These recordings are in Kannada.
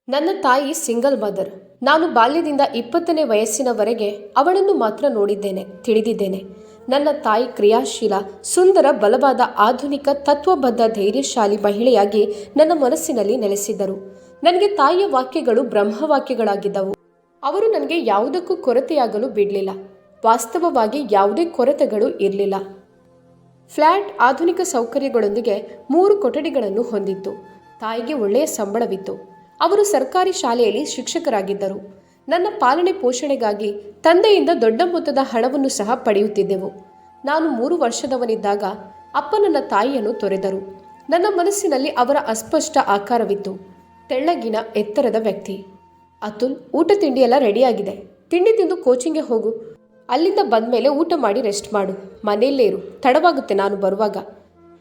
ನನ್ನ ತಾಯಿ ಸಿಂಗಲ್ ಮದರ್. ನಾನು ಬಾಲ್ಯದಿಂದ 20ನೇ ವಯಸ್ಸಿನವರೆಗೆ ಅವಳನ್ನು ಮಾತ್ರ ನೋಡಿದ್ದೇನೆ, ತಿಳಿದಿದ್ದೇನೆ. ನನ್ನ ತಾಯಿ ಕ್ರಿಯಾಶೀಲ, ಸುಂದರ, ಬಲವಾದ, ಆಧುನಿಕ, ತತ್ವಬದ್ಧ, ಧೈರ್ಯಶಾಲಿ ಮಹಿಳೆಯಾಗಿ ನನ್ನ ಮನಸ್ಸಿನಲ್ಲಿ ನೆಲೆಸಿದ್ದರು. ನನಗೆ ತಾಯಿಯ ವಾಕ್ಯಗಳು ಬ್ರಹ್ಮವಾಕ್ಯಗಳಾಗಿದ್ದವು. ಅವರು ನನಗೆ ಯಾವುದಕ್ಕೂ ಕೊರತೆಯಾಗಲು ಬಿಡಲಿಲ್ಲ. ವಾಸ್ತವವಾಗಿ ಯಾವುದೇ ಕೊರತೆಗಳು ಇರಲಿಲ್ಲ. ಫ್ಲ್ಯಾಟ್ ಆಧುನಿಕ ಸೌಕರ್ಯಗಳೊಂದಿಗೆ 3 ಕೊಠಡಿಗಳನ್ನು ಹೊಂದಿತ್ತು. ತಾಯಿಗೆ ಒಳ್ಳೆಯ ಸಂಬಳವಿತ್ತು. ಅವರು ಸರ್ಕಾರಿ ಶಾಲೆಯಲ್ಲಿ ಶಿಕ್ಷಕರಾಗಿದ್ದರು. ನನ್ನ ಪಾಲನೆ ಪೋಷಣೆಗಾಗಿ ತಂದೆಯಿಂದ ದೊಡ್ಡ ಮೊತ್ತದ ಹಣವನ್ನು ಸಹ ಪಡೆಯುತ್ತಿದ್ದೆವು. ನಾನು 3 ವರ್ಷದವನಿದ್ದಾಗ ಅಪ್ಪ ನನ್ನ ತಾಯಿಯನ್ನು ತೊರೆದರು. ನನ್ನ ಮನಸ್ಸಿನಲ್ಲಿ ಅವರ ಅಸ್ಪಷ್ಟ ಆಕಾರವಿತ್ತು. ತೆಳ್ಳಗಿನ ಎತ್ತರದ ವ್ಯಕ್ತಿ. ಅತುಲ್, ಊಟ ತಿಂಡಿಯೆಲ್ಲ ರೆಡಿಯಾಗಿದೆ. ತಿಂಡಿ ತಿಂದು ಕೋಚಿಂಗ್ಗೆ ಹೋಗು. ಅಲ್ಲಿಂದ ಬಂದಮೇಲೆ ಊಟ ಮಾಡಿ ರೆಸ್ಟ್ ಮಾಡು. ಮನೆಯಲ್ಲೇ ಇರು, ತಡವಾಗುತ್ತೆ ನಾನು ಬರುವಾಗ.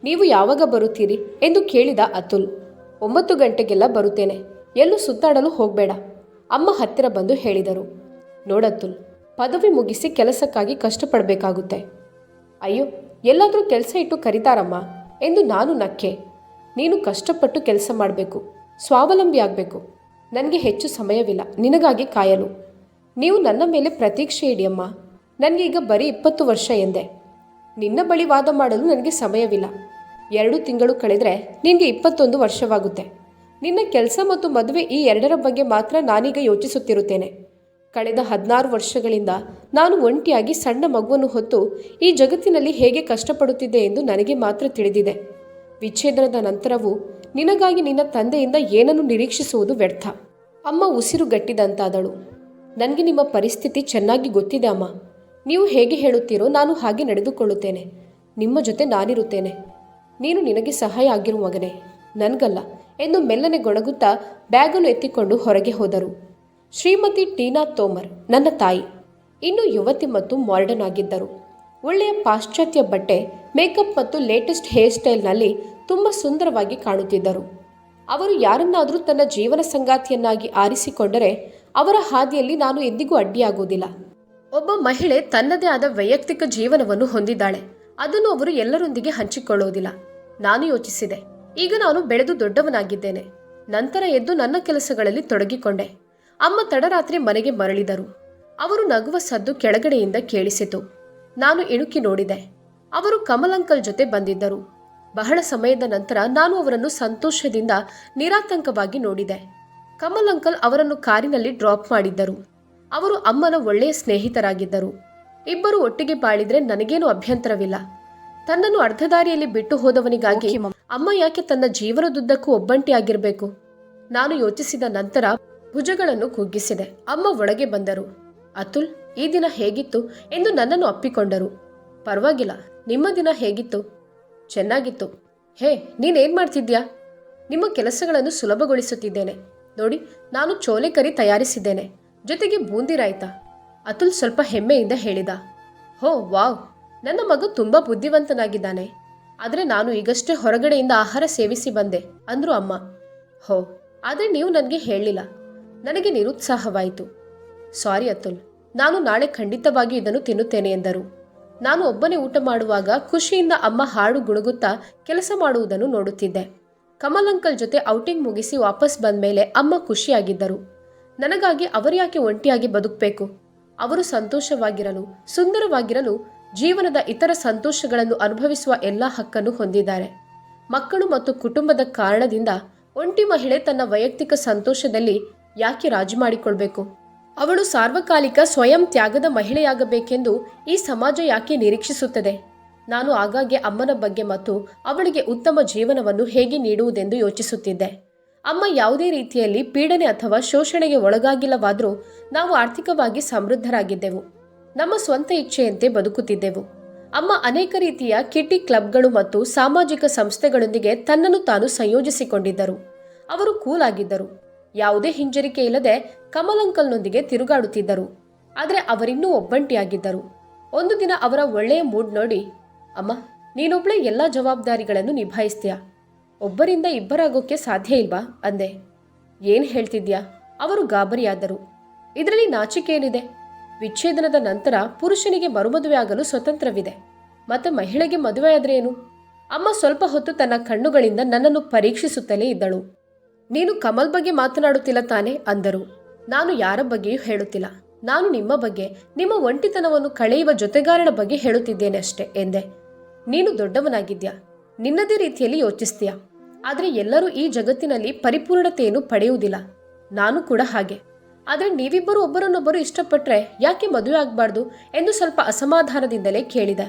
ನೀವು ಯಾವಾಗ ಬರುತ್ತೀರಿ ಎಂದು ಕೇಳಿದ ಅತುಲ್. 9 ಗಂಟೆಗೆಲ್ಲ ಬರುತ್ತೇನೆ. ಎಲ್ಲೂ ಸುತ್ತಾಡಲು ಹೋಗಬೇಡ, ಅಮ್ಮ ಹತ್ತಿರ ಬಂದು ಹೇಳಿದರು. ನೋಡತುಲ್, ಪದವಿ ಮುಗಿಸಿ ಕೆಲಸಕ್ಕಾಗಿ ಕಷ್ಟಪಡಬೇಕಾಗುತ್ತೆ. ಅಯ್ಯೋ, ಎಲ್ಲಾದರೂ ಕೆಲಸ ಇಟ್ಟು ಕರೀತಾರಮ್ಮ ಎಂದು ನಾನು ನಕ್ಕೆ. ನೀನು ಕಷ್ಟಪಟ್ಟು ಕೆಲಸ ಮಾಡಬೇಕು, ಸ್ವಾವಲಂಬಿ ಆಗಬೇಕು. ನನಗೆ ಹೆಚ್ಚು ಸಮಯವಿಲ್ಲ ನಿನಗಾಗಿ ಕಾಯಲು. ನೀವು ನನ್ನ ಮೇಲೆ ಪ್ರತೀಕ್ಷೆ ಇಡಿಯಮ್ಮ. ನನಗೆ ಈಗ ಬರೀ 20 ವರ್ಷ ಎಂದೆ. ನಿನ್ನ ಬಳಿ ವಾದ ಮಾಡಲು ನನಗೆ ಸಮಯವಿಲ್ಲ. 2 ತಿಂಗಳು ಕಳೆದರೆ ನಿನಗೆ 21 ವರ್ಷವಾಗುತ್ತೆ. ನಿನ್ನ ಕೆಲಸ ಮತ್ತು ಮದುವೆ, ಈ 2ರ ಬಗ್ಗೆ ಮಾತ್ರ ನಾನೀಗ ಯೋಚಿಸುತ್ತಿರುತ್ತೇನೆ. ಕಳೆದ 16 ವರ್ಷಗಳಿಂದ ನಾನು ಒಂಟಿಯಾಗಿ ಸಣ್ಣ ಮಗುವನ್ನು ಹೊತ್ತು ಈ ಜಗತ್ತಿನಲ್ಲಿ ಹೇಗೆ ಕಷ್ಟಪಡುತ್ತಿದ್ದೆ ಎಂದು ನನಗೆ ಮಾತ್ರ ತಿಳಿದಿದೆ. ವಿಚ್ಛೇದನದ ನಂತರವೂ ನಿನಗಾಗಿ ನಿನ್ನ ತಂದೆಯಿಂದ ಏನನ್ನು ನಿರೀಕ್ಷಿಸುವುದು ವ್ಯರ್ಥ. ಅಮ್ಮ ಉಸಿರುಗಟ್ಟಿದಂತಾದಳು. ನನಗೆ ನಿಮ್ಮ ಪರಿಸ್ಥಿತಿ ಚೆನ್ನಾಗಿ ಗೊತ್ತಿದೆ ಅಮ್ಮ. ನೀವು ಹೇಗೆ ಹೇಳುತ್ತೀರೋ ನಾನು ಹಾಗೆ ನಡೆದುಕೊಳ್ಳುತ್ತೇನೆ. ನಿಮ್ಮ ಜೊತೆ ನಾನಿರುತ್ತೇನೆ. ನೀನು ನಿನಗೆ ಸಹಾಯ ಆಗಿರುವ ಮಗನೇ, ನನಗಲ್ಲ ಎಂದು ಮೆಲ್ಲನೆ ಗೊಣಗುತ್ತಾ ಬ್ಯಾಗನ್ನು ಎತ್ತಿಕೊಂಡು ಹೊರಗೆ ಹೋದರು. ಶ್ರೀಮತಿ ಟೀನಾ ತೋಮರ್ ನನ್ನ ತಾಯಿ. ಇನ್ನೂ ಯುವತಿ ಮತ್ತು ಮಾಡರ್ನ್ ಆಗಿದ್ದರು. ಒಳ್ಳೆಯ ಪಾಶ್ಚಾತ್ಯ ಬಟ್ಟೆ, ಮೇಕಪ್ ಮತ್ತು ಲೇಟೆಸ್ಟ್ ಹೇರ್ ಸ್ಟೈಲ್ನಲ್ಲಿ ತುಂಬ ಸುಂದರವಾಗಿ ಕಾಣುತ್ತಿದ್ದರು. ಅವರು ಯಾರನ್ನಾದರೂ ತನ್ನ ಜೀವನ ಸಂಗಾತಿಯನ್ನಾಗಿ ಆರಿಸಿಕೊಂಡರೆ ಅವರ ಹಾದಿಯಲ್ಲಿ ನಾನು ಎಂದಿಗೂ ಅಡ್ಡಿಯಾಗುವುದಿಲ್ಲ. ಒಬ್ಬ ಮಹಿಳೆ ತನ್ನದೇ ಆದ ವೈಯಕ್ತಿಕ ಜೀವನವನ್ನು ಹೊಂದಿದ್ದಾಳೆ. ಅದನ್ನು ಅವರು ಎಲ್ಲರೊಂದಿಗೆ ಹಂಚಿಕೊಳ್ಳುವುದಿಲ್ಲ. ನಾನು ಯೋಚಿಸಿದೆ, ಈಗ ನಾನು ಬೆಳೆದು ದೊಡ್ಡವನಾಗಿದ್ದೇನೆ. ನಂತರ ಎದ್ದು ನನ್ನ ಕೆಲಸಗಳಲ್ಲಿ ತೊಡಗಿಕೊಂಡೆ. ಅಮ್ಮ ತಡರಾತ್ರಿ ಮನೆಗೆ ಮರಳಿದರು. ಅವರು ನಗುವ ಸದ್ದು ಕೆಳಗಡೆಯಿಂದ ಕೇಳಿಸಿತು. ನಾನು ಇಣುಕಿ ನೋಡಿದೆ. ಅವರು ಕಮಲ್ ಅಂಕಲ್ ಜೊತೆ ಬಂದಿದ್ದರು. ಬಹಳ ಸಮಯದ ನಂತರ ನಾನು ಅವರನ್ನು ಸಂತೋಷದಿಂದ ನಿರಾತಂಕವಾಗಿ ನೋಡಿದೆ. ಕಮಲ್ ಅಂಕಲ್ ಅವರನ್ನು ಕಾರಿನಲ್ಲಿ ಡ್ರಾಪ್ ಮಾಡಿದ್ದರು. ಅವರು ಅಮ್ಮನ ಒಳ್ಳೆಯ ಸ್ನೇಹಿತರಾಗಿದ್ದರು. ಇಬ್ಬರು ಒಟ್ಟಿಗೆ ಬಾಳಿದ್ರೆ ನನಗೇನು ಅಭ್ಯಂತರವಿಲ್ಲ. ತನ್ನನ್ನು ಅರ್ಧದಾರಿಯಲ್ಲಿ ಬಿಟ್ಟು ಹೋದವನಿಗಾಗಿ ಅಮ್ಮ ಯಾಕೆ ತನ್ನ ಜೀವನದುದ್ದಕ್ಕೂ ಒಬ್ಬಂಟಿಯಾಗಿರಬೇಕು? ನಾನು ಯೋಚಿಸಿದ ನಂತರ ಭುಜಗಳನ್ನು ಕುಗ್ಗಿಸಿದೆ. ಅಮ್ಮ ಒಳಗೆ ಬಂದರು. ಅತುಲ್, ಈ ದಿನ ಹೇಗಿತ್ತು ಎಂದು ನನ್ನನ್ನು ಅಪ್ಪಿಕೊಂಡರು. ಪರವಾಗಿಲ್ಲ, ನಿಮ್ಮ ದಿನ ಹೇಗಿತ್ತು? ಚೆನ್ನಾಗಿತ್ತು. ಹೇ, ನೀನೇನ್ ಮಾಡ್ತಿದ್ಯಾ? ನಿಮ್ಮ ಕೆಲಸಗಳನ್ನು ಸುಲಭಗೊಳಿಸುತ್ತಿದ್ದೇನೆ. ನೋಡಿ, ನಾನು ಚೋಲೆ ಕರಿ ತಯಾರಿಸಿದ್ದೇನೆ, ಜೊತೆಗೆ ಬೂಂದಿ ರಾಯ್ತ. ಅತುಲ್ ಸ್ವಲ್ಪ ಹೆಮ್ಮೆಯಿಂದ ಹೇಳಿದ. ಹೋ ವಾವ್, ನನ್ನ ಮಗ ತುಂಬ ಬುದ್ಧಿವಂತನಾಗಿದ್ದಾನೆ. ಆದರೆ ನಾನು ಈಗಷ್ಟೇ ಹೊರಗಡೆಯಿಂದ ಆಹಾರ ಸೇವಿಸಿ ಬಂದೆ ಅಂದ್ರು ಅಮ್ಮ. ಹೋ, ಆದರೆ ನೀವು ನನಗೆ ಹೇಳಲಿಲ್ಲ. ನನಗೆ ನಿರುತ್ಸಾಹವಾಯಿತು. ಸಾರಿ ಅತುಲ್, ನಾನು ನಾಳೆ ಖಂಡಿತವಾಗಿಯೂ ಇದನ್ನು ತಿನ್ನುತ್ತೇನೆ ಎಂದರು. ನಾನು ಒಬ್ಬನೇ ಊಟ ಮಾಡುವಾಗ ಖುಷಿಯಿಂದ ಅಮ್ಮ ಹಾಡು ಗುಣಗುತ್ತಾ ಕೆಲಸ ಮಾಡುವುದನ್ನು ನೋಡುತ್ತಿದ್ದೆ. ಕಮಲ್ ಅಂಕಲ್ ಜೊತೆ ಔಟಿಂಗ್ ಮುಗಿಸಿ ವಾಪಸ್ ಬಂದ ಮೇಲೆ ಅಮ್ಮ ಖುಷಿಯಾಗಿದ್ದರು. ನನಗಾಗಿ ಅವರ್ಯಾಕೆ ಒಂಟಿಯಾಗಿ ಬದುಕಬೇಕು? ಅವರು ಸಂತೋಷವಾಗಿರಲು, ಸುಂದರವಾಗಿರಲು, ಜೀವನದ ಇತರ ಸಂತೋಷಗಳನ್ನು ಅನುಭವಿಸುವ ಎಲ್ಲ ಹಕ್ಕನ್ನು ಹೊಂದಿದ್ದಾರೆ. ಮಕ್ಕಳು ಮತ್ತು ಕುಟುಂಬದ ಕಾರಣದಿಂದ ಒಂಟಿ ಮಹಿಳೆ ತನ್ನ ವೈಯಕ್ತಿಕ ಸಂತೋಷದಲ್ಲಿ ಯಾಕೆ ರಾಜಿ ಮಾಡಿಕೊಳ್ಬೇಕು? ಅವಳು ಸಾರ್ವಕಾಲಿಕ ಸ್ವಯಂ ತ್ಯಾಗದ ಮಹಿಳೆಯಾಗಬೇಕೆಂದು ಈ ಸಮಾಜ ಯಾಕೆ ನಿರೀಕ್ಷಿಸುತ್ತದೆ? ನಾನು ಆಗಾಗ್ಗೆ ಅಮ್ಮನ ಬಗ್ಗೆ ಮತ್ತು ಅವಳಿಗೆ ಉತ್ತಮ ಜೀವನವನ್ನು ಹೇಗೆ ನೀಡುವುದೆಂದು ಯೋಚಿಸುತ್ತಿದ್ದೆ. ಅಮ್ಮ ಯಾವುದೇ ರೀತಿಯಲ್ಲಿ ಪೀಡನೆ ಅಥವಾ ಶೋಷಣೆಗೆ ಒಳಗಾಗಿಲ್ಲವಾದರೂ ನಾವು ಆರ್ಥಿಕವಾಗಿ ಸಮೃದ್ಧರಾಗಿದ್ದೆವು. ನಮ್ಮ ಸ್ವಂತ ಇಚ್ಛೆಯಂತೆ ಬದುಕುತ್ತಿದ್ದೆವು. ಅಮ್ಮ ಅನೇಕ ರೀತಿಯ ಕಿಟಿ ಕ್ಲಬ್ಗಳು ಮತ್ತು ಸಾಮಾಜಿಕ ಸಂಸ್ಥೆಗಳೊಂದಿಗೆ ತನ್ನನ್ನು ತಾನು ಸಂಯೋಜಿಸಿಕೊಂಡಿದ್ದರು. ಅವರು ಕೂಲ್ ಆಗಿದ್ದರು. ಯಾವುದೇ ಹಿಂಜರಿಕೆ ಇಲ್ಲದೆ ಕಮಲ್ ಅಂಕಲ್ನೊಂದಿಗೆ ತಿರುಗಾಡುತ್ತಿದ್ದರು. ಆದರೆ ಅವರಿನ್ನೂ ಒಬ್ಬಂಟಿಯಾಗಿದ್ದರು. ಒಂದು ದಿನ ಅವರ ಒಳ್ಳೆಯ ಮೂಡ್ ನೋಡಿ, ಅಮ್ಮ, ನೀನೊಬ್ಬಳೇ ಎಲ್ಲ ಜವಾಬ್ದಾರಿಗಳನ್ನು ನಿಭಾಯಿಸ್ತೀಯಾ? ಒಬ್ಬರಿಂದ ಇಬ್ಬರಾಗೋಕ್ಕೆ ಸಾಧ್ಯ ಇಲ್ವಾ ಅಂದೆ. ಏನು ಹೇಳ್ತಿದ್ಯಾ? ಅವರು ಗಾಬರಿಯಾದರು. ಇದರಲ್ಲಿ ನಾಚಿಕೆ ಏನಿದೆ? ವಿಚ್ಛೇದನದ ನಂತರ ಪುರುಷನಿಗೆ ಮರುಮದುವೆ ಆಗಲು ಸ್ವತಂತ್ರವಿದೆ. ಮತ್ತೆ ಮಹಿಳೆಗೆ ಮದುವೆ ಆದ್ರೆ ಏನು? ಅಮ್ಮ ಸ್ವಲ್ಪ ಹೊತ್ತು ತನ್ನ ಕಣ್ಣುಗಳಿಂದ ನನ್ನನ್ನು ಪರೀಕ್ಷಿಸುತ್ತಲೇ ಇದ್ದಳು. ನೀನು ಕಮಲ್ ಬಗ್ಗೆ ಮಾತನಾಡುತ್ತಿಲ್ಲ ತಾನೆ ಅಂದರು. ನಾನು ಯಾರ ಬಗ್ಗೆಯೂ ಹೇಳುತ್ತಿಲ್ಲ. ನಾನು ನಿಮ್ಮ ಬಗ್ಗೆ, ನಿಮ್ಮ ಒಂಟಿತನವನ್ನು ಕಳೆಯುವ ಜೊತೆಗಾರನ ಬಗ್ಗೆ ಹೇಳುತ್ತಿದ್ದೇನೆ ಅಷ್ಟೇ ಎಂದೆ. ನೀನು ದೊಡ್ಡವನಾಗಿದ್ಯಾ, ನಿನ್ನದೇ ರೀತಿಯಲ್ಲಿ ಯೋಚಿಸ್ತೀಯ. ಆದರೆ ಎಲ್ಲರೂ ಈ ಜಗತ್ತಿನಲ್ಲಿ ಪರಿಪೂರ್ಣತೆಯನ್ನು ಪಡೆಯುವುದಿಲ್ಲ. ನಾನು ಕೂಡ ಹಾಗೆ. ಆದರೆ ನೀವಿಬ್ಬರು ಒಬ್ಬರನ್ನೊಬ್ಬರು ಇಷ್ಟಪಟ್ಟರೆ ಯಾಕೆ ಮದುವೆ ಆಗಬಾರ್ದು ಎಂದು ಸ್ವಲ್ಪ ಅಸಮಾಧಾನದಿಂದಲೇ ಕೇಳಿದ.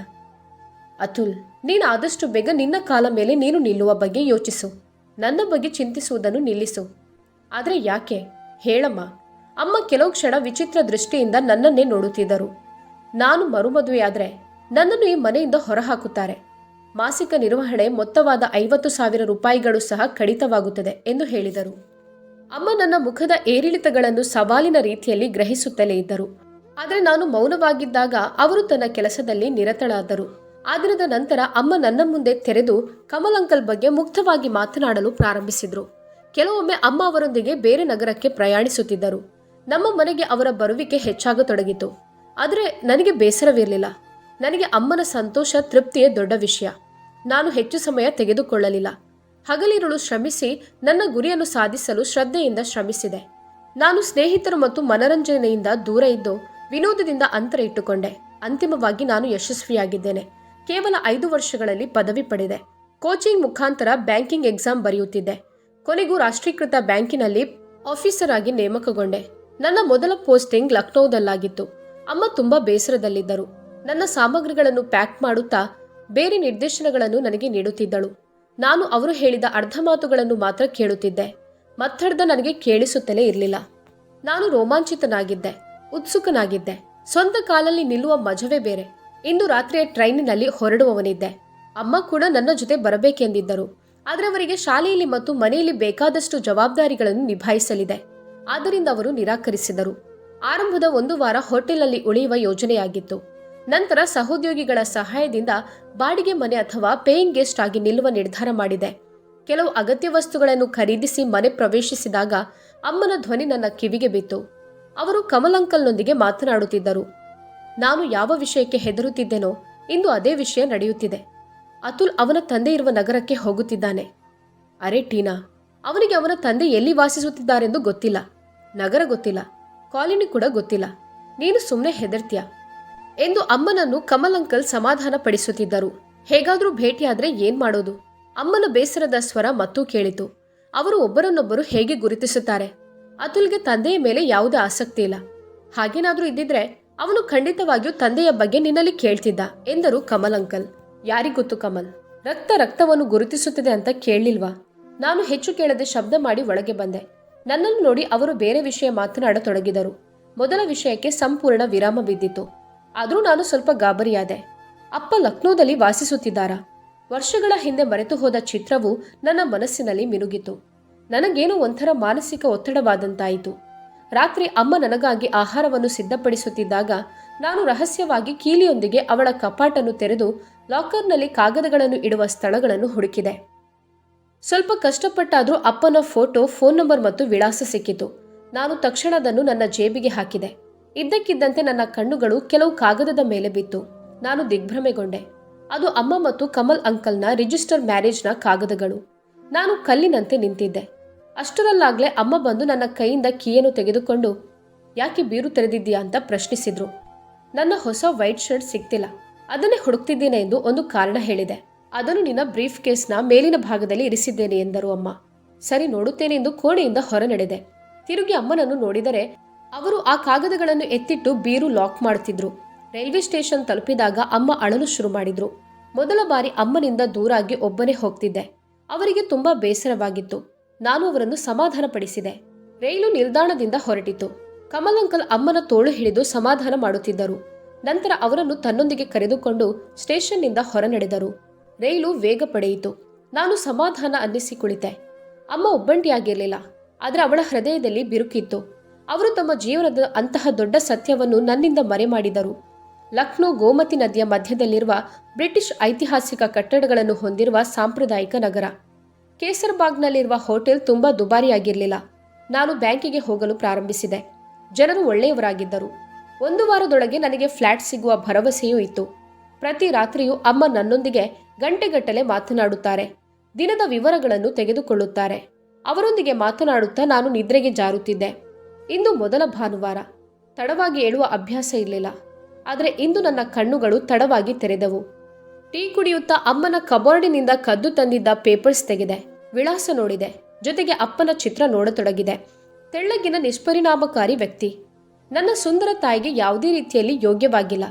ಅತುಲ್, ನೀನು ಆದಷ್ಟು ಬೇಗ ನಿನ್ನ ಕಾಲ ಮೇಲೆ ನೀನು ನಿಲ್ಲುವ ಬಗ್ಗೆ ಯೋಚಿಸು. ನನ್ನ ಬಗ್ಗೆ ಚಿಂತಿಸುವುದನ್ನು ನಿಲ್ಲಿಸು. ಆದರೆ ಯಾಕೆ ಹೇಳಮ್ಮ. ಅಮ್ಮ ಕೆಲವು ಕ್ಷಣ ವಿಚಿತ್ರ ದೃಷ್ಟಿಯಿಂದ ನನ್ನನ್ನೇ ನೋಡುತ್ತಿದ್ದರು. ನಾನು ಮರುಮದುವೆಯಾದರೆ ನನ್ನನ್ನು ಈ ಮನೆಯಿಂದ ಹೊರಹಾಕುತ್ತಾರೆ. ಮಾಸಿಕ ನಿರ್ವಹಣೆ ಮೊತ್ತವಾದ 50,000 ರೂಪಾಯಿಗಳು ಸಹ ಕಡಿತವಾಗುತ್ತದೆ ಎಂದು ಹೇಳಿದರು. ಅಮ್ಮ ನನ್ನ ಮುಖದ ಏರಿಳಿತಗಳನ್ನು ಸವಾಲಿನ ರೀತಿಯಲ್ಲಿ ಗ್ರಹಿಸುತ್ತಲೇ ಇದ್ದರು. ಆದರೆ ನಾನು ಮೌನವಾಗಿದ್ದಾಗ ಅವರು ತನ್ನ ಕೆಲಸದಲ್ಲಿ ನಿರತಳಾದರು. ಆ ದಿನದ ನಂತರ ಅಮ್ಮ ನನ್ನ ಮುಂದೆ ತೆರೆದು ಕಮಲ್ ಅಂಕಲ್ ಬಗ್ಗೆ ಮುಕ್ತವಾಗಿ ಮಾತನಾಡಲು ಪ್ರಾರಂಭಿಸಿದ್ರು. ಕೆಲವೊಮ್ಮೆ ಅಮ್ಮ ಅವರೊಂದಿಗೆ ಬೇರೆ ನಗರಕ್ಕೆ ಪ್ರಯಾಣಿಸುತ್ತಿದ್ದರು. ನಮ್ಮ ಮನೆಗೆ ಅವರ ಬರುವಿಕೆ ಹೆಚ್ಚಾಗತೊಡಗಿತು. ಆದರೆ ನನಗೆ ಬೇಸರವಿರಲಿಲ್ಲ. ನನಗೆ ಅಮ್ಮನ ಸಂತೋಷ, ತೃಪ್ತಿಯೇ ದೊಡ್ಡ ವಿಷಯ. ನಾನು ಹೆಚ್ಚು ಸಮಯ ತೆಗೆದುಕೊಳ್ಳಲಿಲ್ಲ. ಹಗಲಿರುಳು ಶ್ರಮಿಸಿ ನನ್ನ ಗುರಿಯನ್ನು ಸಾಧಿಸಲು ಶ್ರದ್ಧೆಯಿಂದ ಶ್ರಮಿಸಿದೆ. ನಾನು ಸ್ನೇಹಿತರು ಮತ್ತು ಮನರಂಜನೆಯಿಂದ ದೂರ ಇದ್ದು ವಿನೋದದಿಂದ ಅಂತರ ಇಟ್ಟುಕೊಂಡೆ. ಅಂತಿಮವಾಗಿ ನಾನು ಯಶಸ್ವಿಯಾಗಿದ್ದೇನೆ. ಕೇವಲ 5 ವರ್ಷಗಳಲ್ಲಿ ಪದವಿ ಪಡೆದೆ. ಕೋಚಿಂಗ್ ಮುಖಾಂತರ ಬ್ಯಾಂಕಿಂಗ್ ಎಕ್ಸಾಮ್ ಬರೆಯುತ್ತಿದ್ದೆ. ಕೊನೆಗೂ ರಾಷ್ಟ್ರೀಕೃತ ಬ್ಯಾಂಕಿನಲ್ಲಿ ಆಫೀಸರ್ ಆಗಿ ನೇಮಕಗೊಂಡೆ. ನನ್ನ ಮೊದಲ ಪೋಸ್ಟಿಂಗ್ ಲಕ್ನೋದಲ್ಲಾಗಿತ್ತು. ಅಮ್ಮ ತುಂಬಾ ಬೇಸರದಲ್ಲಿದ್ದರು. ನನ್ನ ಸಾಮಗ್ರಿಗಳನ್ನು ಪ್ಯಾಕ್ ಮಾಡುತ್ತಾ ಬೇರೆ ನಿರ್ದೇಶನಗಳನ್ನು ನನಗೆ ನೀಡುತ್ತಿದ್ದಳು. ನಾನು ಅವರು ಹೇಳಿದ ಅರ್ಧ ಮಾತುಗಳನ್ನು ಮಾತ್ರ ಕೇಳುತ್ತಿದ್ದೆ. ಮತ್ತರ್ಧ ನನಗೆ ಕೇಳಿಸುತ್ತಲೇ ಇರಲಿಲ್ಲ. ನಾನು ರೋಮಾಂಚಿತನಾಗಿದ್ದೆ, ಉತ್ಸುಕನಾಗಿದ್ದೆ. ಸ್ವಂತ ಕಾಲಲ್ಲಿ ನಿಲ್ಲುವ ಮಜವೇ ಬೇರೆ. ಇಂದು ರಾತ್ರಿಯ ಟ್ರೈನಿನಲ್ಲಿ ಹೊರಡುವವನಿದ್ದೆ. ಅಮ್ಮ ಕೂಡ ನನ್ನ ಜೊತೆ ಬರಬೇಕೆಂದಿದ್ದರು. ಆದರೆ ಅವರಿಗೆ ಶಾಲೆಯಲ್ಲಿ ಮತ್ತು ಮನೆಯಲ್ಲಿ ಬೇಕಾದಷ್ಟು ಜವಾಬ್ದಾರಿಗಳನ್ನು ನಿಭಾಯಿಸಲಿದೆ. ಆದ್ದರಿಂದ ಅವರು ನಿರಾಕರಿಸಿದರು. ಆರಂಭದ 1 ವಾರ ಹೋಟೆಲ್ನಲ್ಲಿ ಉಳಿಯುವ ಯೋಜನೆಯಾಗಿತ್ತು. ನಂತರ ಸಹೋದ್ಯೋಗಿಗಳ ಸಹಾಯದಿಂದ ಬಾಡಿಗೆ ಮನೆ ಅಥವಾ ಪೇಯಿಂಗ್ ಗೆಸ್ಟ್ ಆಗಿ ನಿಲ್ಲುವ ನಿರ್ಧಾರ ಮಾಡಿದೆ. ಕೆಲವು ಅಗತ್ಯ ವಸ್ತುಗಳನ್ನು ಖರೀದಿಸಿ ಮನೆ ಪ್ರವೇಶಿಸಿದಾಗ ಅಮ್ಮನ ಧ್ವನಿ ನನ್ನ ಕಿವಿಗೆ ಬಿತ್ತು. ಅವರು ಕಮಲ್ ಅಂಕಲ್ನೊಂದಿಗೆ ಮಾತನಾಡುತ್ತಿದ್ದರು. ನಾನು ಯಾವ ವಿಷಯಕ್ಕೆ ಹೆದರುತ್ತಿದ್ದೆನೋ ಇಂದು ಅದೇ ವಿಷಯ ನಡೆಯುತ್ತಿದೆ. ಅತುಲ್ ಅವನ ತಂದೆ ಇರುವ ನಗರಕ್ಕೆ ಹೋಗುತ್ತಿದ್ದಾನೆ. ಅರೆ ಟೀನಾ, ಅವನಿಗೆ ಅವನ ತಂದೆ ಎಲ್ಲಿ ವಾಸಿಸುತ್ತಿದ್ದಾರೆಂದು ಗೊತ್ತಿಲ್ಲ. ನಗರ ಗೊತ್ತಿಲ್ಲ, ಕಾಲೋನಿ ಕೂಡ ಗೊತ್ತಿಲ್ಲ. ನೀನು ಸುಮ್ಮನೆ ಹೆದರ್ತೀಯ ಎಂದು ಅಮ್ಮನನ್ನು ಕಮಲ್ ಅಂಕಲ್ ಸಮಾಧಾನ ಪಡಿಸುತ್ತಿದ್ದರು. ಹೇಗಾದ್ರೂ ಭೇಟಿಯಾದ್ರೆ ಏನ್ ಮಾಡೋದು? ಅಮ್ಮನ ಬೇಸರದ ಸ್ವರ ಮತ್ತೂ ಕೇಳಿತು. ಅವರು ಒಬ್ಬರನ್ನೊಬ್ಬರು ಹೇಗೆ ಗುರುತಿಸುತ್ತಾರೆ? ಅತುಲ್ಗೆ ತಂದೆಯ ಮೇಲೆ ಯಾವುದೇ ಆಸಕ್ತಿ ಇಲ್ಲ. ಹಾಗೇನಾದ್ರೂ ಇದ್ದಿದ್ರೆ ಅವನು ಖಂಡಿತವಾಗಿಯೂ ತಂದೆಯ ಬಗ್ಗೆ ನಿನ್ನಲ್ಲಿ ಕೇಳ್ತಿದ್ದ ಎಂದರು ಕಮಲ್ ಅಂಕಲ್. ಯಾರಿಗೊತ್ತು ಕಮಲ್, ರಕ್ತವನ್ನು ಗುರುತಿಸುತ್ತದೆ ಅಂತ ಕೇಳಲಿಲ್ವಾ? ನಾನು ಹೆಚ್ಚು ಕೇಳದೆ ಶಬ್ದ ಮಾಡಿ ಒಳಗೆ ಬಂದೆ. ನನ್ನನ್ನು ನೋಡಿ ಅವರು ಬೇರೆ ವಿಷಯ ಮಾತನಾಡತೊಡಗಿದರು. ಮೊದಲ ವಿಷಯಕ್ಕೆ ಸಂಪೂರ್ಣ ವಿರಾಮ ಬಿದ್ದಿತು. ಆದರೂ ನಾನು ಸ್ವಲ್ಪ ಗಾಬರಿಯಾದೆ. ಅಪ್ಪ ಲಕ್ನೋದಲ್ಲಿ ವಾಸಿಸುತ್ತಿದ್ದಾರಾ? ವರ್ಷಗಳ ಹಿಂದೆ ಮರೆತು ಹೋದ ಚಿತ್ರವು ನನ್ನ ಮನಸ್ಸಿನಲ್ಲಿ ಮಿನುಗಿತು. ನನಗೇನೋ ಒಂಥರ ಮಾನಸಿಕ ಒತ್ತಡವಾದಂತಾಯಿತು. ರಾತ್ರಿ ಅಮ್ಮ ನನಗಾಗಿ ಆಹಾರವನ್ನು ಸಿದ್ಧಪಡಿಸುತ್ತಿದ್ದಾಗ ನಾನು ರಹಸ್ಯವಾಗಿ ಕೀಲಿಯೊಂದಿಗೆ ಅವಳ ಕಪಾಟನ್ನು ತೆರೆದು ಲಾಕರ್ನಲ್ಲಿ ಕಾಗದಗಳನ್ನು ಇಡುವ ಸ್ಥಳಗಳನ್ನು ಹುಡುಕಿದೆ. ಸ್ವಲ್ಪ ಕಷ್ಟಪಟ್ಟಾದರೂ ಅಪ್ಪನ ಫೋಟೋ, ಫೋನ್ ನಂಬರ್ ಮತ್ತು ವಿಳಾಸ ಸಿಕ್ಕಿತು. ನಾನು ತಕ್ಷಣ ಅದನ್ನು ನನ್ನ ಜೇಬಿಗೆ ಹಾಕಿದೆ. ಇದ್ದಕ್ಕಿದ್ದಂತೆ ನನ್ನ ಕಣ್ಣುಗಳು ಕೆಲವು ಕಾಗದದ ಮೇಲೆ ಬಿತ್ತು. ನಾನು ದಿಗ್ಭ್ರಮೆಗೊಂಡೆ. ಅದು ಅಮ್ಮ ಮತ್ತು ಕಮಲ್ ಅಂಕಲ್ನ ರಿಜಿಸ್ಟರ್ ಮ್ಯಾರೇಜ್ನ ಕಾಗದಗಳು. ನಾನು ಕಲ್ಲಿನಂತೆ ನಿಂತಿದ್ದೆ. ಅಷ್ಟರಲ್ಲಾಗ್ಲೇ ಅಮ್ಮ ಬಂದು ನನ್ನ ಕೈಯಿಂದ ಕೀಯನ್ನು ತೆಗೆದುಕೊಂಡು, ಯಾಕೆ ಬೀರು ತೆರೆದಿದ್ದೀಯಾ ಅಂತ ಪ್ರಶ್ನಿಸಿದ್ರು. ನನ್ನ ಹೊಸ ವೈಟ್ ಶರ್ಟ್ ಸಿಗ್ತಿಲ್ಲ, ಅದನ್ನೇ ಹುಡುಕ್ತಿದ್ದೇನೆ ಎಂದು ಒಂದು ಕಾರಣ ಹೇಳಿದೆ. ಅದನ್ನು ನಿನ್ನ ಬ್ರೀಫ್ ಕೇಸ್ನ ಮೇಲಿನ ಭಾಗದಲ್ಲಿ ಇರಿಸಿದ್ದೇನೆ ಎಂದರು ಅಮ್ಮ. ಸರಿ, ನೋಡುತ್ತೇನೆ ಎಂದು ಕೋಣೆಯಿಂದ ಹೊರ ನಡೆದೆ. ತಿರುಗಿ ಅಮ್ಮನನ್ನು ನೋಡಿದರೆ ಅವರು ಆ ಕಾಗದಗಳನ್ನು ಎತ್ತಿಟ್ಟು ಬೀರು ಲಾಕ್ ಮಾಡುತ್ತಿದ್ರು. ರೈಲ್ವೆ ಸ್ಟೇಷನ್ ತಲುಪಿದಾಗ ಅಮ್ಮ ಅಳಲು ಶುರು ಮಾಡಿದ್ರು. ಮೊದಲ ಬಾರಿ ಅಮ್ಮನಿಂದ ದೂರಾಗಿ ಒಬ್ಬನೇ ಹೋಗ್ತಿದ್ದೆ. ಅವರಿಗೆ ತುಂಬಾ ಬೇಸರವಾಗಿತ್ತು. ನಾನು ಅವರನ್ನು ಸಮಾಧಾನ ಪಡಿಸಿದೆ. ರೈಲು ನಿಲ್ದಾಣದಿಂದ ಹೊರಟಿತು. ಕಮಲ್ ಅಂಕಲ್ ಅಮ್ಮನ ತೋಳು ಹಿಡಿದು ಸಮಾಧಾನ ಮಾಡುತ್ತಿದ್ದರು. ನಂತರ ಅವರನ್ನು ತನ್ನೊಂದಿಗೆ ಕರೆದುಕೊಂಡು ಸ್ಟೇಷನ್ನಿಂದ ಹೊರ ನಡೆದರು. ರೈಲು ವೇಗ ಪಡೆಯಿತು. ನಾನು ಸಮಾಧಾನ ಅನ್ನಿಸಿ ಕುಳಿತೆ. ಅಮ್ಮ ಒಬ್ಬಂಟಿಯಾಗಿರಲಿಲ್ಲ, ಆದರೆ ಅವಳ ಹೃದಯದಲ್ಲಿ ಬಿರುಕಿತ್ತು. ಅವರು ತಮ್ಮ ಜೀವನದ ಅಂತಹ ದೊಡ್ಡ ಸತ್ಯವನ್ನು ನನ್ನಿಂದ ಮರೆ ಮಾಡಿದರು. ಲಕ್ನೋ ಗೋಮತಿ ನದಿಯ ಮಧ್ಯದಲ್ಲಿರುವ ಬ್ರಿಟಿಷ್ ಐತಿಹಾಸಿಕ ಕಟ್ಟಡಗಳನ್ನು ಹೊಂದಿರುವ ಸಾಂಪ್ರದಾಯಿಕ ನಗರ. ಕೇಸರ್ಬಾಗ್ನಲ್ಲಿರುವ ಹೋಟೆಲ್ ತುಂಬಾ ದುಬಾರಿಯಾಗಿರಲಿಲ್ಲ. ನಾನು ಬ್ಯಾಂಕಿಗೆ ಹೋಗಲು ಪ್ರಾರಂಭಿಸಿದೆ. ಜನರು ಒಳ್ಳೆಯವರಾಗಿದ್ದರು. 1 ವಾರದೊಳಗೆ ನನಗೆ ಫ್ಲ್ಯಾಟ್ ಸಿಗುವ ಭರವಸೆಯೂ ಇತ್ತು. ಪ್ರತಿ ರಾತ್ರಿಯೂ ಅಮ್ಮ ನನ್ನೊಂದಿಗೆ ಗಂಟೆಗಟ್ಟಲೆ ಮಾತನಾಡುತ್ತಾರೆ. ದಿನದ ವಿವರಗಳನ್ನು ತೆಗೆದುಕೊಳ್ಳುತ್ತಾರೆ. ಅವರೊಂದಿಗೆ ಮಾತನಾಡುತ್ತಾ ನಾನು ನಿದ್ರೆಗೆ ಜಾರುತ್ತಿದ್ದೆ. ಇಂದು ಮೊದಲ ಭಾನುವಾರ. ತಡವಾಗಿ ಏಳುವ ಅಭ್ಯಾಸ ಇರಲಿಲ್ಲ. ಆದರೆ ಇಂದು ನನ್ನ ಕಣ್ಣುಗಳು ತಡವಾಗಿ ತೆರೆದವು. ಟೀ ಕುಡಿಯುತ್ತಾ ಅಮ್ಮನ ಕಬೋರ್ಡಿನಿಂದ ಕದ್ದು ತಂದಿದ್ದ ಪೇಪರ್ಸ್ ತೆಗೆದೆ. ವಿಳಾಸ ನೋಡಿದೆ. ಜೊತೆಗೆ ಅಪ್ಪನ ಚಿತ್ರ ನೋಡತೊಡಗಿದೆ. ತೆಳ್ಳಗಿನ ನಿಷ್ಪರಿಣಾಮಕಾರಿ ವ್ಯಕ್ತಿ. ನನ್ನ ಸುಂದರ ತಾಯಿಗೆ ಯಾವುದೇ ರೀತಿಯಲ್ಲಿ ಯೋಗ್ಯವಾಗಿಲ್ಲ.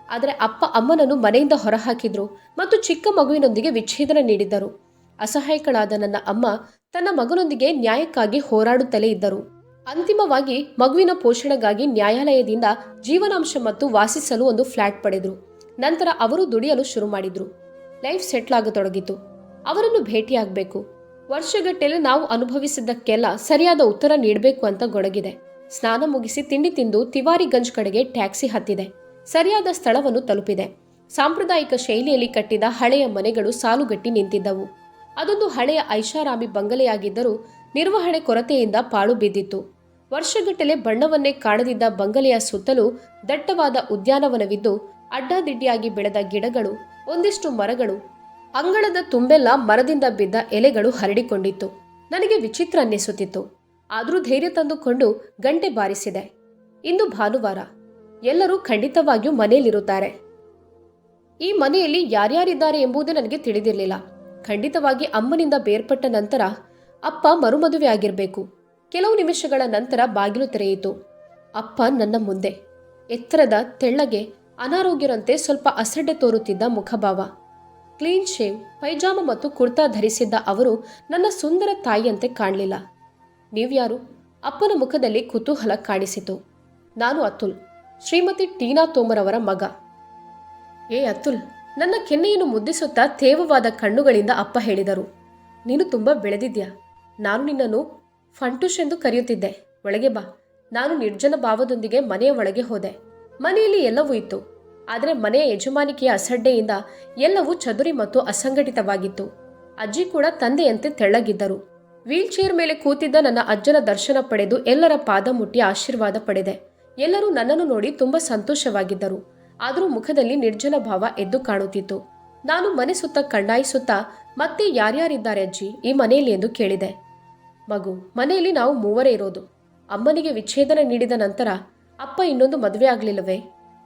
ಆದರೆ ಅಪ್ಪ ಅಮ್ಮನನ್ನು ಮನೆಯಿಂದ ಹೊರಹಾಕಿದ್ರು ಮತ್ತು ಚಿಕ್ಕ ಮಗುವಿನೊಂದಿಗೆ ವಿಚ್ಛೇದನ ನೀಡಿದ್ದರು. ಅಸಹಾಯಕಳಾದ ನನ್ನ ಅಮ್ಮ ತನ್ನ ಮಗನೊಂದಿಗೆ ನ್ಯಾಯಕ್ಕಾಗಿ ಹೋರಾಡುತ್ತಲೇ ಇದ್ದರು. ಅಂತಿಮವಾಗಿ ಮಗುವಿನ ಪೋಷಣೆಗಾಗಿ ನ್ಯಾಯಾಲಯದಿಂದ ಜೀವನಾಂಶ ಮತ್ತು ವಾಸಿಸಲು ಒಂದು ಫ್ಲಾಟ್ ಪಡೆದ್ರು. ನಂತರ ಅವರು ದುಡಿಯಲು ಶುರು ಮಾಡಿದ್ರು. ಲೈಫ್ ಸೆಟ್ಲ್ ಆಗತೊಡಗಿತು. ಅವರನ್ನು ಭೇಟಿಯಾಗಬೇಕು. ವರ್ಷಗಟ್ಟಲೆ ನಾವು ಅನುಭವಿಸಿದ್ದಕ್ಕೆಲ್ಲ ಸರಿಯಾದ ಉತ್ತರ ನೀಡಬೇಕು ಅಂತ ಗೊಣಗಿದೆ. ಸ್ನಾನ ಮುಗಿಸಿ ತಿಂಡಿ ತಿಂದು ತಿವಾರಿಗಂಜ್ ಕಡೆಗೆ ಟ್ಯಾಕ್ಸಿ ಹತ್ತಿದೆ. ಸರಿಯಾದ ಸ್ಥಳವನ್ನು ತಲುಪಿದೆ. ಸಾಂಪ್ರದಾಯಿಕ ಶೈಲಿಯಲ್ಲಿ ಕಟ್ಟಿದ ಹಳೆಯ ಮನೆಗಳು ಸಾಲುಗಟ್ಟಿ ನಿಂತಿದ್ದವು. ಅದೊಂದು ಹಳೆಯ ಐಷಾರಾಮಿ ಬಂಗಲೆಯಾಗಿದ್ದರೂ ನಿರ್ವಹಣೆ ಕೊರತೆಯಿಂದ ಪಾಳು ಬಿದ್ದಿತ್ತು. ವರ್ಷಗಟ್ಟಲೆ ಬಣ್ಣವನ್ನೇ ಕಾಣದಿದ್ದ ಬಂಗಲೆಯ ಸುತ್ತಲೂ ದಟ್ಟವಾದ ಉದ್ಯಾನವನವಿದ್ದು ಅಡ್ಡಾದಿಡ್ಡಿಯಾಗಿ ಬೆಳೆದ ಗಿಡಗಳು, ಒಂದಿಷ್ಟು ಮರಗಳು, ಅಂಗಳದ ತುಂಬೆಲ್ಲ ಮರದಿಂದ ಬಿದ್ದ ಎಲೆಗಳು ಹರಡಿಕೊಂಡಿತ್ತು. ನನಗೆ ವಿಚಿತ್ರ ಅನ್ನಿಸುತ್ತಿತ್ತು. ಆದರೂ ಧೈರ್ಯ ತಂದುಕೊಂಡು ಗಂಟೆ ಬಾರಿಸಿದೆ. ಇಂದು ಭಾನುವಾರ. ಎಲ್ಲರೂ ಖಂಡಿತವಾಗಿಯೂ ಮನೆಯಲ್ಲಿರುತ್ತಾರೆ. ಈ ಮನೆಯಲ್ಲಿ ಯಾರ್ಯಾರಿದ್ದಾರೆ ಎಂಬುದೇ ನನಗೆ ತಿಳಿದಿರಲಿಲ್ಲ. ಖಂಡಿತವಾಗಿ ಅಮ್ಮನಿಂದ ಬೇರ್ಪಟ್ಟ ನಂತರ ಅಪ್ಪ ಮರುಮದುವೆ ಆಗಿರಬೇಕು. ಕೆಲವು ನಿಮಿಷಗಳ ನಂತರ ಬಾಗಿಲು ತೆರೆಯಿತು. ಅಪ್ಪ ನನ್ನ ಮುಂದೆ. ಎತ್ತರದ, ತೆಳ್ಳಗೆ, ಅನಾರೋಗ್ಯರಂತೆ ಸ್ವಲ್ಪ ಅಸಡ್ಡೆ ತೋರುತ್ತಿದ್ದ ಮುಖಭಾವ. ಕ್ಲೀನ್ ಶೇವ್, ಪೈಜಾಮ ಮತ್ತು ಕುರ್ತಾ ಧರಿಸಿದ್ದ ಅವರು ನನ್ನ ಸುಂದರ ತಾಯಿಯಂತೆ ಕಾಣಲಿಲ್ಲ. ನೀವ್ಯಾರು? ಅಪ್ಪನ ಮುಖದಲ್ಲಿ ಕುತೂಹಲ ಕಾಣಿಸಿತು. ನಾನು ಅತುಲ್, ಶ್ರೀಮತಿ ಟೀನಾ ತೋಮರ್ ಅವರ ಮಗ. ಏ ಅತುಲ್, ನನ್ನ ಕೆನ್ನೆಯನ್ನು ಮುದ್ದಿಸುತ್ತಾ ತೇವವಾದ ಕಣ್ಣುಗಳಿಂದ ಅಪ್ಪ ಹೇಳಿದರು. ನೀನು ತುಂಬ ಬೆಳೆದಿದ್ಯಾ. ನಾನು ನಿನ್ನನ್ನು ಫಂಟುಷ್ ಎಂದು ಕರೆಯುತ್ತಿದ್ದೆ. ಒಳಗೆ ಬಾ. ನಾನು ನಿರ್ಜನ ಭಾವದೊಂದಿಗೆ ಮನೆಯ ಒಳಗೆ ಹೋದೆ. ಮನೆಯಲ್ಲಿ ಎಲ್ಲವೂ ಇತ್ತು. ಆದರೆ ಮನೆಯ ಯಜಮಾನಿಕೆಯ ಅಸಡ್ಡೆಯಿಂದ ಎಲ್ಲವೂ ಚದುರಿ ಮತ್ತು ಅಸಂಘಟಿತವಾಗಿತ್ತು. ಅಜ್ಜಿ ಕೂಡ ತಂದೆಯಂತೆ ತೆಳ್ಳಗಿದ್ದರು. ವೀಲ್ ಚೇರ್ ಮೇಲೆ ಕೂತಿದ್ದ ನನ್ನ ಅಜ್ಜನ ದರ್ಶನ ಪಡೆದು ಎಲ್ಲರ ಪಾದ ಮುಟ್ಟಿ ಆಶೀರ್ವಾದ ಪಡೆದೆ. ಎಲ್ಲರೂ ನನ್ನನ್ನು ನೋಡಿ ತುಂಬ ಸಂತೋಷವಾಗಿದ್ದರು. ಆದರೂ ಮುಖದಲ್ಲಿ ನಿರ್ಜನ ಭಾವ ಎದ್ದು ಕಾಣುತ್ತಿತ್ತು. ನಾನು ಮನೆ ಸುತ್ತ ಕಣ್ಣಾಯಿಸುತ್ತಾ ಮತ್ತೆ ಯಾರ್ಯಾರಿದ್ದಾರೆ ಅಜ್ಜಿ ಈ ಮನೆಯಲ್ಲಿ ಎಂದು ಕೇಳಿದೆ. ಮಗು, ಮನೆಯಲ್ಲಿ ನಾವು ಮೂವರೇ ಇರೋದು. ಅಮ್ಮನಿಗೆ ವಿಚ್ಛೇದನ ನೀಡಿದ ನಂತರ ಅಪ್ಪ ಇನ್ನೊಂದು ಮದುವೆ ಆಗಲಿಲ್ಲವೇ?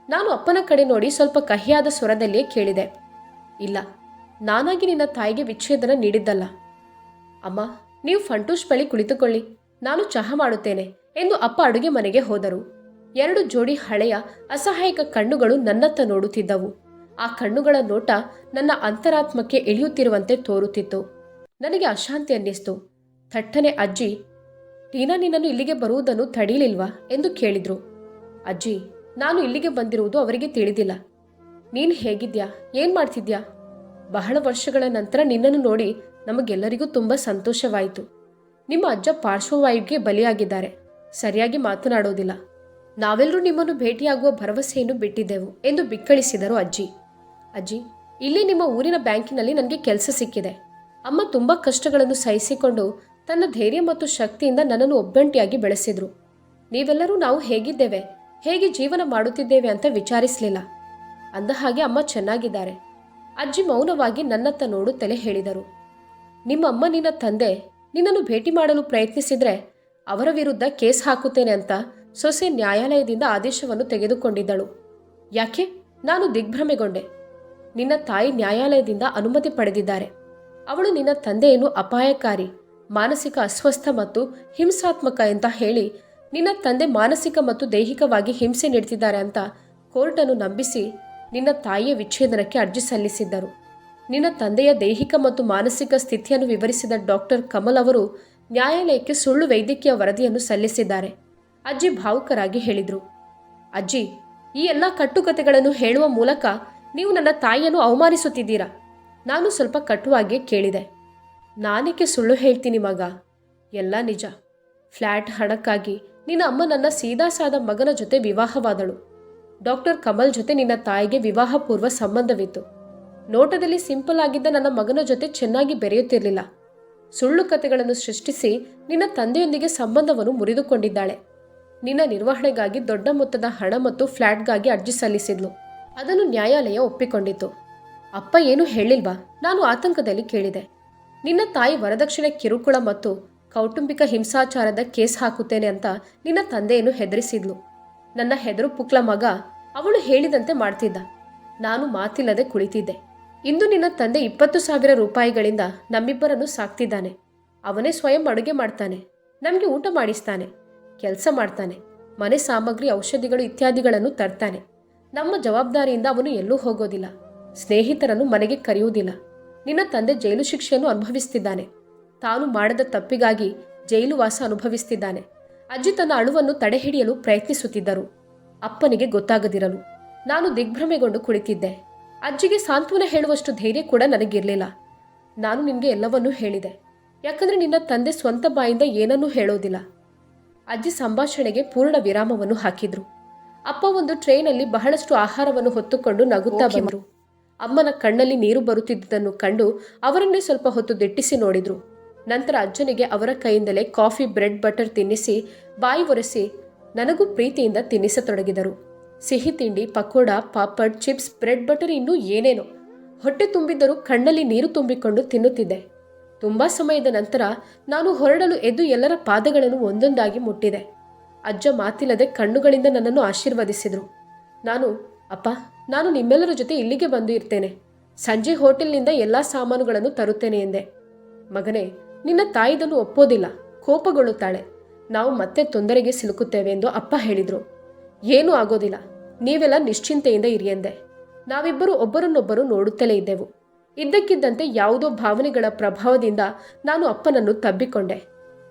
ನಾನು ಅಪ್ಪನ ಕಡೆ ನೋಡಿ ಸ್ವಲ್ಪ ಕಹಿಯಾದ ಸ್ವರದಲ್ಲಿಯೇ ಕೇಳಿದೆ. ಇಲ್ಲ, ನಾನಾಗಿ ನಿನ್ನ ತಾಯಿಗೆ ವಿಚ್ಛೇದನ ನೀಡಿದ್ದಲ್ಲ. ಅಮ್ಮ, ನೀವು ಫಂಟೂಷ್ ಬಳಿ ಕುಳಿತುಕೊಳ್ಳಿ, ನಾನು ಚಹಾ ಮಾಡುತ್ತೇನೆ ಎಂದು ಅಪ್ಪ ಅಡುಗೆ ಮನೆಗೆ ಹೋದರು. 2 ಜೋಡಿ ಹಳೆಯ ಅಸಹಾಯಕ ಕಣ್ಣುಗಳು ನನ್ನತ್ತ ನೋಡುತ್ತಿದ್ದವು. ಆ ಕಣ್ಣುಗಳ ನೋಟ ನನ್ನ ಅಂತರಾತ್ಮಕ್ಕೆ ಇಳಿಯುತ್ತಿರುವಂತೆ ತೋರುತ್ತಿತ್ತು. ನನಗೆ ಅಶಾಂತಿ ಅನ್ನಿಸ್ತು. ಥಟ್ಟನೆ ಅಜ್ಜಿ, ಟೀನಾ ನಿನ್ನನ್ನು ಇಲ್ಲಿಗೆ ಬರುವುದನ್ನು ತಡೀಲಿಲ್ವಾ ಎಂದು ಕೇಳಿದ್ರು. ಅಜ್ಜಿ, ನಾನು ಇಲ್ಲಿಗೆ ಬಂದಿರುವುದು ಅವರಿಗೆ ತಿಳಿದಿಲ್ಲ. ನೀನು ಹೇಗಿದ್ಯಾ? ಏನು ಮಾಡ್ತಿದ್ಯಾ? ಬಹಳ ವರ್ಷಗಳ ನಂತರ ನಿನ್ನನ್ನು ನೋಡಿ ನಮಗೆಲ್ಲರಿಗೂ ತುಂಬ ಸಂತೋಷವಾಯಿತು. ನಿಮ್ಮ ಅಜ್ಜ ಪಾರ್ಶ್ವವಾಯುವಿಗೆ ಬಲಿಯಾಗಿದ್ದಾರೆ. ಸರಿಯಾಗಿ ಮಾತನಾಡೋದಿಲ್ಲ. ನಾವೆಲ್ಲರೂ ನಿಮ್ಮನ್ನು ಭೇಟಿಯಾಗುವ ಭರವಸೆಯನ್ನು ಬಿಟ್ಟಿದ್ದೆವು ಎಂದು ಬಿಕ್ಕಳಿಸಿದರು ಅಜ್ಜಿ. ಅಜ್ಜಿ, ಇಲ್ಲಿ ನಿಮ್ಮ ಊರಿನ ಬ್ಯಾಂಕಿನಲ್ಲಿ ನನಗೆ ಕೆಲಸ ಸಿಕ್ಕಿದೆ. ಅಮ್ಮ ತುಂಬ ಕಷ್ಟಗಳನ್ನು ಸಹಿಸಿಕೊಂಡು ತನ್ನ ಧೈರ್ಯ ಮತ್ತು ಶಕ್ತಿಯಿಂದ ನನ್ನನ್ನು ಒಬ್ಬಂಟಿಯಾಗಿ ಬೆಳೆಸಿದ್ರು. ನೀವೆಲ್ಲರೂ ನಾವು ಹೇಗಿದ್ದೇವೆ, ಹೇಗೆ ಜೀವನ ಮಾಡುತ್ತಿದ್ದೇವೆ ಅಂತ ವಿಚಾರಿಸಲಿಲ್ಲ. ಅಂದ ಹಾಗೆ ಅಮ್ಮ ಚೆನ್ನಾಗಿದ್ದಾರೆ. ಅಜ್ಜಿ ಮೌನವಾಗಿ ನನ್ನತ್ತ ನೋಡುತ್ತಲೇ ಹೇಳಿದರು. ನಿಮ್ಮ ಅಮ್ಮ ನಿನ್ನ ತಂದೆ ನಿನ್ನನ್ನು ಭೇಟಿ ಮಾಡಲು ಪ್ರಯತ್ನಿಸಿದ್ರೆ ಅವರ ವಿರುದ್ಧ ಕೇಸ್ ಹಾಕುತ್ತೇನೆ ಅಂತ ಸೊಸೆ ನ್ಯಾಯಾಲಯದಿಂದ ಆದೇಶವನ್ನು ತೆಗೆದುಕೊಂಡಿದ್ದಳು. ಯಾಕೆ? ನಾನು ದಿಗ್ಭ್ರಮೆಗೊಂಡೆ. ನಿನ್ನ ತಾಯಿ ನ್ಯಾಯಾಲಯದಿಂದ ಅನುಮತಿ ಪಡೆದಿದ್ದಾರೆ. ಅವಳು ನಿನ್ನ ತಂದೆಯನ್ನು ಅಪಾಯಕಾರಿ, ಮಾನಸಿಕ ಅಸ್ವಸ್ಥ ಮತ್ತು ಹಿಂಸಾತ್ಮಕ ಅಂತ ಹೇಳಿ ನಿನ್ನ ತಂದೆ ಮಾನಸಿಕ ಮತ್ತು ದೈಹಿಕವಾಗಿ ಹಿಂಸೆ ನೀಡ್ತಿದ್ದಾರೆ ಅಂತ ಕೋರ್ಟನ್ನು ನಂಬಿಸಿ ನಿನ್ನ ತಾಯಿಯ ವಿಚ್ಛೇದನಕ್ಕೆ ಅರ್ಜಿ ಸಲ್ಲಿಸಿದ್ದರು. ನಿನ್ನ ತಂದೆಯ ದೈಹಿಕ ಮತ್ತು ಮಾನಸಿಕ ಸ್ಥಿತಿಯನ್ನು ವಿವರಿಸಿದ ಡಾಕ್ಟರ್ ಕಮಲ್ ಅವರು ನ್ಯಾಯಾಲಯಕ್ಕೆ ಸುಳ್ಳು ವೈದ್ಯಕೀಯ ವರದಿಯನ್ನು ಸಲ್ಲಿಸಿದ್ದಾರೆ. ಅಜ್ಜಿ ಭಾವುಕರಾಗಿ ಹೇಳಿದರು. ಅಜ್ಜಿ, ಈ ಎಲ್ಲ ಕಟ್ಟುಕತೆಗಳನ್ನು ಹೇಳುವ ಮೂಲಕ ನೀವು ನನ್ನ ತಾಯಿಯನ್ನು ಅವಮಾನಿಸುತ್ತಿದ್ದೀರಾ? ನಾನು ಸ್ವಲ್ಪ ಕಟುವಾಗಿ ಕೇಳಿದೆ. ನಾನೇಕೆ ಸುಳ್ಳು ಹೇಳ್ತೀನಿ ಮಗ? ಎಲ್ಲ ನಿಜ. ಫ್ಲ್ಯಾಟ್ ಹಣಕ್ಕಾಗಿ ನಿನ್ನ ಅಮ್ಮ ನನ್ನ ಸೀದಾಸಾದ ಮಗನ ಜೊತೆ ವಿವಾಹವಾದಳು. ಡಾಕ್ಟರ್ ಕಮಲ್ ಜೊತೆ ನಿನ್ನ ತಾಯಿಗೆ ವಿವಾಹ ಪೂರ್ವ ಸಂಬಂಧವಿತ್ತು. ನೋಟದಲ್ಲಿ ಸಿಂಪಲ್ ಆಗಿದ್ದ ನನ್ನ ಮಗನ ಜೊತೆ ಚೆನ್ನಾಗಿ ಬೆರೆಯುತ್ತಿರಲಿಲ್ಲ. ಸುಳ್ಳು ಕತೆಗಳನ್ನು ಸೃಷ್ಟಿಸಿ ನಿನ್ನ ತಂದೆಯೊಂದಿಗೆ ಸಂಬಂಧವನ್ನು ಮುರಿದುಕೊಂಡಿದ್ದಾಳೆ. ನಿನ್ನ ನಿರ್ವಹಣೆಗಾಗಿ ದೊಡ್ಡ ಮೊತ್ತದ ಹಣ ಮತ್ತು ಫ್ಲ್ಯಾಟ್ಗಾಗಿ ಅರ್ಜಿ ಸಲ್ಲಿಸಿದ್ಲು. ಅದನ್ನು ನ್ಯಾಯಾಲಯ ಒಪ್ಪಿಕೊಂಡಿತು. ಅಪ್ಪ ಏನೂ ಹೇಳಿಲ್ವಾ? ನಾನು ಆತಂಕದಲ್ಲಿ ಕೇಳಿದೆ. ನಿನ್ನ ತಾಯಿ ವರದಕ್ಷಿಣೆ ಕಿರುಕುಳ ಮತ್ತು ಕೌಟುಂಬಿಕ ಹಿಂಸಾಚಾರದ ಕೇಸ್ ಹಾಕುತ್ತೇನೆ ಅಂತ ನಿನ್ನ ತಂದೆಯನ್ನು ಹೆದರಿಸಿದ್ಲು. ನನ್ನ ಹೆದರು ಪುಕ್ಲ ಮಗ ಅವಳು ಹೇಳಿದಂತೆ ಮಾಡ್ತಿದ್ದ. ನಾನು ಮಾತಿಲ್ಲದೆ ಕುಳಿತಿದ್ದೆ. ಇಂದು ನಿನ್ನ ತಂದೆ 20,000 ರೂಪಾಯಿಗಳಿಂದ ನಮ್ಮಿಬ್ಬರನ್ನು ಸಾಕ್ತಿದ್ದಾನೆ. ಅವನೇ ಸ್ವಯಂ ಅಡುಗೆ ಮಾಡ್ತಾನೆ, ನಮಗೆ ಊಟ ಮಾಡಿಸ್ತಾನೆ, ಕೆಲಸ ಮಾಡ್ತಾನೆ, ಮನೆ ಸಾಮಗ್ರಿ, ಔಷಧಿಗಳು ಇತ್ಯಾದಿಗಳನ್ನು ತರ್ತಾನೆ. ನಮ್ಮ ಜವಾಬ್ದಾರಿಯಿಂದ ಅವನು ಎಲ್ಲೂ ಹೋಗೋದಿಲ್ಲ, ಸ್ನೇಹಿತರನ್ನು ಮನೆಗೆ ಕರೆಯುವುದಿಲ್ಲ. ನಿನ್ನ ತಂದೆ ಜೈಲು ಶಿಕ್ಷೆಯನ್ನು ಅನುಭವಿಸ್ತಿದ್ದಾನೆ. ತಾನು ಮಾಡದ ತಪ್ಪಿಗಾಗಿ ಜೈಲು ವಾಸ ಅನುಭವಿಸ್ತಿದ್ದಾನೆ. ಅಜ್ಜಿ ತನ್ನ ಅಳುವನ್ನು ತಡೆಹಿಡಿಯಲು ಪ್ರಯತ್ನಿಸುತ್ತಿದ್ದರು. ಅಪ್ಪನಿಗೆ ಗೊತ್ತಾಗದಿರಲು ನಾನು ದಿಗ್ಭ್ರಮೆಗೊಂಡು ಕುಳಿತಿದ್ದೆ. ಅಜ್ಜಿಗೆ ಸಾಂತ್ವನ ಹೇಳುವಷ್ಟು ಧೈರ್ಯ ಕೂಡ ನನಗಿರಲಿಲ್ಲ. ನಾನು ನಿನಗೆ ಎಲ್ಲವನ್ನೂ ಹೇಳಿದೆ, ಯಾಕಂದರೆ ನಿನ್ನ ತಂದೆ ಸ್ವಂತ ಬಾಯಿಂದ ಏನನ್ನೂ ಹೇಳೋದಿಲ್ಲ. ಅಜ್ಜಿ ಸಂಭಾಷಣೆಗೆ ಪೂರ್ಣ ವಿರಾಮವನ್ನು ಹಾಕಿದ್ರು. ಅಪ್ಪ ಒಂದು ಟ್ರೇನಲ್ಲಿ ಬಹಳಷ್ಟು ಆಹಾರವನ್ನು ಹೊತ್ತುಕೊಂಡು ನಗುತ್ತಾ ಬಂದರು. ಅಮ್ಮನ ಕಣ್ಣಲ್ಲಿ ನೀರು ಬರುತ್ತಿದ್ದುದನ್ನು ಕಂಡು ಅವರನ್ನೇ ಸ್ವಲ್ಪ ಹೊತ್ತು ದಿಟ್ಟಿಸಿ ನೋಡಿದ್ರು. ನಂತರ ಅಜ್ಜನಿಗೆ ಅವರ ಕೈಯಿಂದಲೇ ಕಾಫಿ, ಬ್ರೆಡ್, ಬಟರ್ ತಿನ್ನಿಸಿ ಬಾಯಿ ಒರೆಸಿ ನನಗೂ ಪ್ರೀತಿಯಿಂದ ತಿನ್ನಿಸತೊಡಗಿದರು. ಸಿಹಿ ತಿಂಡಿ, pakoda, papad, chips, bread, butter, ಇನ್ನೂ ಏನೇನೋ. ಹೊಟ್ಟೆ ತುಂಬಿದ್ದರೂ ಕಣ್ಣಲ್ಲಿ ನೀರು ತುಂಬಿಕೊಂಡು ತಿನ್ನುತ್ತಿದ್ದೆ. ತುಂಬ ಸಮಯದ ನಂತರ ನಾನು ಹೊರಡಲು ಎದ್ದು ಎಲ್ಲರ ಪಾದಗಳನ್ನು ಒಂದೊಂದಾಗಿ ಮುಟ್ಟಿದೆ. ಅಜ್ಜ ಮಾತಿಲ್ಲದೆ ಕಣ್ಣುಗಳಿಂದ ನನ್ನನ್ನು ಆಶೀರ್ವದಿಸಿದರು. ಅಪ್ಪ, ನಾನು ನಿಮ್ಮೆಲ್ಲರ ಜೊತೆ ಇಲ್ಲಿಗೆ ಬಂದು ಇರ್ತೇನೆ. ಸಂಜೆ ಹೋಟೆಲ್ನಿಂದ ಎಲ್ಲ ಸಾಮಾನುಗಳನ್ನು ತರುತ್ತೇನೆ ಎಂದೆ. ಮಗನೇ, ನಿನ್ನ ತಾಯಿದನ್ನು ಒಪ್ಪೋದಿಲ್ಲ, ಕೋಪಗೊಳ್ಳುತ್ತಾಳೆ. ನಾವು ಮತ್ತೆ ತೊಂದರೆಗೆ ಸಿಲುಕುತ್ತೇವೆ ಎಂದು ಅಪ್ಪ ಹೇಳಿದರು. ಏನೂ ಆಗೋದಿಲ್ಲ, ನೀವೆಲ್ಲ ನಿಶ್ಚಿಂತೆಯಿಂದ ಇರಿ ಎಂದೆ. ನಾವಿಬ್ಬರು ಒಬ್ಬರನ್ನೊಬ್ಬರು ನೋಡುತ್ತಲೇ ಇದ್ದೆವು. ಇದ್ದಕ್ಕಿದ್ದಂತೆ ಯಾವುದೋ ಭಾವನೆಗಳ ಪ್ರಭಾವದಿಂದ ನಾನು ಅಪ್ಪನನ್ನು ತಬ್ಬಿಕೊಂಡೆ.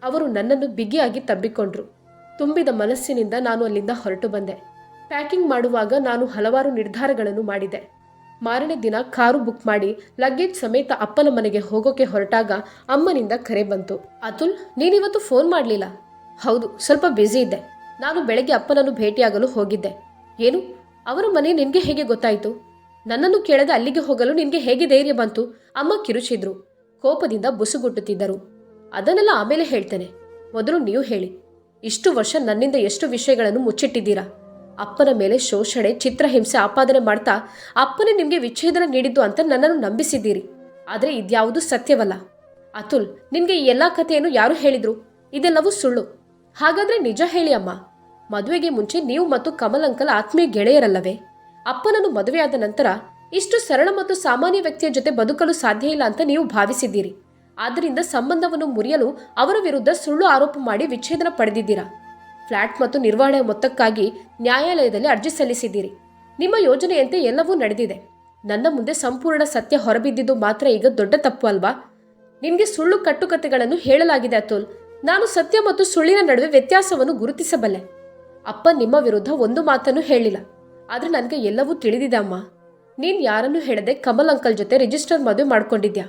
ಅವರು ನನ್ನನ್ನು ಬಿಗಿಯಾಗಿ ತಬ್ಬಿಕೊಂಡ್ರು. ತುಂಬಿದ ಮನಸ್ಸಿನಿಂದ ನಾನು ಅಲ್ಲಿಂದ ಹೊರಟು ಬಂದೆ. ಪ್ಯಾಕಿಂಗ್ ಮಾಡುವಾಗ ನಾನು ಹಲವಾರು ನಿರ್ಧಾರಗಳನ್ನು ಮಾಡಿದೆ. ಮಾರನೇ ದಿನ ಕಾರು ಬುಕ್ ಮಾಡಿ ಲಗೇಜ್ ಸಮೇತ ಅಪ್ಪನ ಮನೆಗೆ ಹೋಗೋಕೆ ಹೊರಟಾಗ ಅಮ್ಮನಿಂದ ಕರೆ ಬಂತು. ಅತುಲ್, ನೀನಿವತ್ತು ಫೋನ್ ಮಾಡಲಿಲ್ಲ. ಹೌದು, ಸ್ವಲ್ಪ ಬ್ಯುಸಿ ಇದ್ದೆ. ನಾನು ಬೆಳಗ್ಗೆ ಅಪ್ಪನನ್ನು ಭೇಟಿಯಾಗಲು ಹೋಗಿದ್ದೆ. ಏನು, ಅವರ ಮನೆ ನಿನಗೆ ಹೇಗೆ ಗೊತ್ತಾಯಿತು? ನನ್ನನ್ನು ಕೇಳದೆ ಅಲ್ಲಿಗೆ ಹೋಗಲು ನಿನಗೆ ಹೇಗೆ ಧೈರ್ಯ ಬಂತು? ಅಮ್ಮ ಕಿರುಚಿದ್ರು. ಕೋಪದಿಂದ ಬುಸುಗುಟ್ಟುತ್ತಿದ್ದರು. ಅದನ್ನೆಲ್ಲ ಆಮೇಲೆ ಹೇಳ್ತೇನೆ, ಮೊದಲು ನೀವು ಹೇಳಿ. ಇಷ್ಟು ವರ್ಷ ನನ್ನಿಂದ ಎಷ್ಟು ವಿಷಯಗಳನ್ನು ಮುಚ್ಚಿಟ್ಟಿದ್ದೀರಾ? ಅಪ್ಪನ ಮೇಲೆ ಶೋಷಣೆ, ಚಿತ್ರಹಿಂಸೆ ಆಪಾದನೆ ಮಾಡ್ತಾ ಅಪ್ಪನೇ ನಿಮಗೆ ವಿಚ್ಛೇದನ ನೀಡಿದ್ದು ಅಂತ ನನ್ನನ್ನು ನಂಬಿಸಿದ್ದೀರಿ. ಆದರೆ ಇದ್ಯಾವುದೂ ಸತ್ಯವಲ್ಲ. ಅತುಲ್, ನಿನಗೆ ಈ ಎಲ್ಲ ಕಥೆಯನ್ನು ಯಾರು ಹೇಳಿದ್ರು? ಇದೆಲ್ಲವೂ ಸುಳ್ಳು. ಹಾಗಾದರೆ ನಿಜ ಹೇಳಿ ಅಮ್ಮ. ಮದುವೆಗೆ ಮುಂಚೆ ನೀವು ಮತ್ತು ಕಮಲ್ ಅಂಕಲ್ ಆತ್ಮೀಯ ಗೆಳೆಯರಲ್ಲವೇ? ಅಪ್ಪನನ್ನು ಮದುವೆಯಾದ ನಂತರ ಇಷ್ಟು ಸರಳ ಮತ್ತು ಸಾಮಾನ್ಯ ವ್ಯಕ್ತಿಯ ಜೊತೆ ಬದುಕಲು ಸಾಧ್ಯ ಇಲ್ಲ ಅಂತ ನೀವು ಭಾವಿಸಿದ್ದೀರಿ. ಆದ್ದರಿಂದ ಸಂಬಂಧವನ್ನು ಮುರಿಯಲು ಅವರ ವಿರುದ್ಧ ಸುಳ್ಳು ಆರೋಪ ಮಾಡಿ ವಿಚ್ಛೇದನ ಪಡೆದಿದ್ದೀರಾ. ಫ್ಲಾಟ್ ಮತ್ತು ನಿರ್ವಹಣೆ ಮೊತ್ತಕ್ಕಾಗಿ ನ್ಯಾಯಾಲಯದಲ್ಲಿ ಅರ್ಜಿ ಸಲ್ಲಿಸಿದ್ದೀರಿ. ನಿಮ್ಮ ಯೋಜನೆಯಂತೆ ಎಲ್ಲವೂ ನಡೆದಿದೆ. ನನ್ನ ಮುಂದೆ ಸಂಪೂರ್ಣ ಸತ್ಯ ಹೊರಬಿದ್ದಿದ್ದು ಮಾತ್ರ ಈಗ ದೊಡ್ಡ ತಪ್ಪು ಅಲ್ವಾ? ನಿಮಗೆ ಸುಳ್ಳು ಕಟ್ಟುಕತೆಗಳನ್ನು ಹೇಳಲಾಗಿದೆ ಅತುಲ್. ನಾನು ಸತ್ಯ ಮತ್ತು ಸುಳ್ಳಿನ ನಡುವೆ ವ್ಯತ್ಯಾಸವನ್ನು ಗುರುತಿಸಬಲ್ಲೆ. ಅಪ್ಪ ನಿಮ್ಮ ವಿರುದ್ಧ ಒಂದು ಮಾತನ್ನು ಹೇಳಿಲ್ಲ, ಆದರೆ ನನಗೆ ಎಲ್ಲವೂ ತಿಳಿದಿದೆ ಅಮ್ಮ. ನೀನು ಯಾರನ್ನೂ ಹೇಳದೆ ಕಮಲ್ ಅಂಕಲ್ ಜೊತೆ ರಿಜಿಸ್ಟರ್ ಮದುವೆ ಮಾಡ್ಕೊಂಡಿದ್ಯಾ.